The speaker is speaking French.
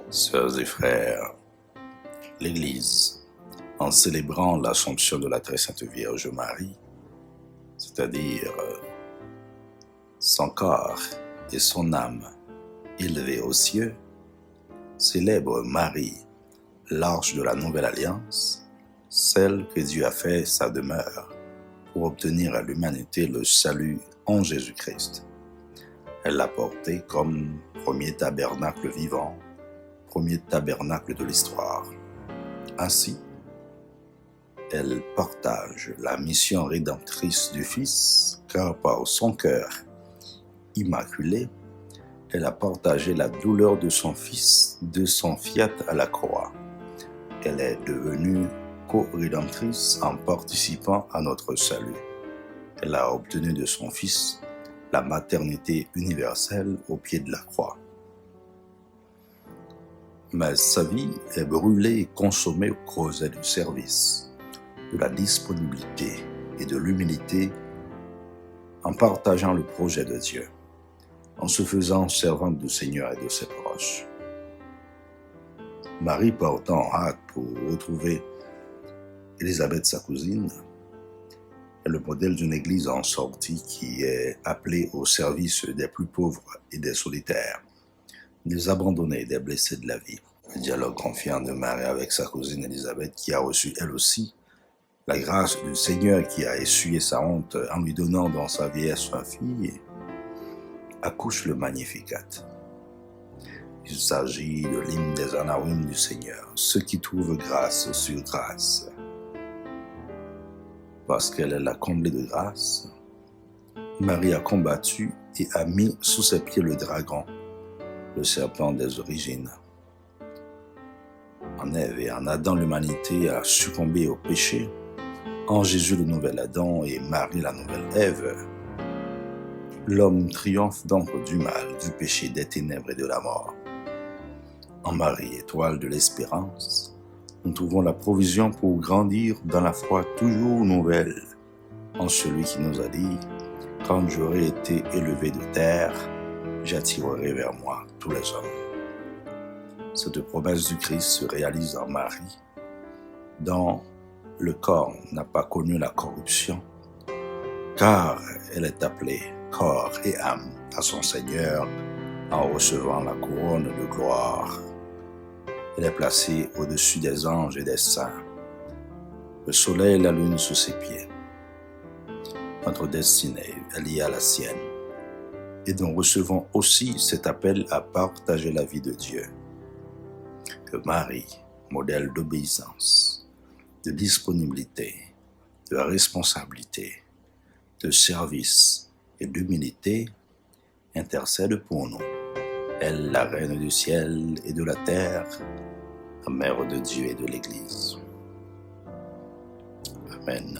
Sœurs et frères, l'Église, en célébrant l'Assomption de la Très Sainte Vierge Marie, c'est-à-dire son corps et son âme élevés aux cieux, célèbre Marie, l'arche de la Nouvelle Alliance, celle que Dieu a fait sa demeure pour obtenir à l'humanité le salut en Jésus-Christ. Elle l'a porté comme premier tabernacle vivant, premier tabernacle de l'histoire. Ainsi, elle partage la mission rédemptrice du Fils, car par son cœur immaculé, elle a partagé la douleur de son Fils, de son fiat à la croix. Elle est devenue co-rédemptrice en participant à notre salut. Elle a obtenu de son Fils la maternité universelle au pied de la croix. Mais sa vie est brûlée et consommée au creuset du service, de la disponibilité et de l'humilité en partageant le projet de Dieu, en se faisant servante du Seigneur et de ses proches. Marie partant en hâte pour retrouver Élisabeth, sa cousine, est le modèle d'une église en sortie qui est appelée au service des plus pauvres et des solitaires, des abandonnés et des blessés de la vie. Le dialogue confiant de Marie avec sa cousine Élisabeth, qui a reçu elle aussi la grâce du Seigneur, qui a essuyé sa honte en lui donnant dans sa vieillesse sa fille, accouche le Magnificat. Il s'agit de l'hymne des Anarim du Seigneur, ceux qui trouvent grâce sur grâce. Parce qu'elle est la comblée de grâce, Marie a combattu et a mis sous ses pieds le dragon, le serpent des origines. En Ève et en Adam, l'humanité a succombé au péché. En Jésus, le nouvel Adam, et Marie, la nouvelle Ève, l'homme triomphe donc du mal, du péché, des ténèbres et de la mort. En Marie, étoile de l'espérance, nous trouvons la provision pour grandir dans la foi toujours nouvelle, en celui qui nous a dit « Quand j'aurai été élevé de terre, j'attirerai vers moi tous les hommes ». Cette promesse du Christ se réalise en Marie, dont le corps n'a pas connu la corruption, car elle est appelée corps et âme à son Seigneur en recevant la couronne de gloire. Elle est placée au-dessus des anges et des saints, le soleil et la lune sous ses pieds. Notre destinée est liée à la sienne, et nous recevons aussi cet appel à partager la vie de Dieu. Que Marie, modèle d'obéissance, de disponibilité, de responsabilité, de service et d'humilité, intercède pour nous. Elle, la Reine du ciel et de la terre, la Mère de Dieu et de l'Église. Amen.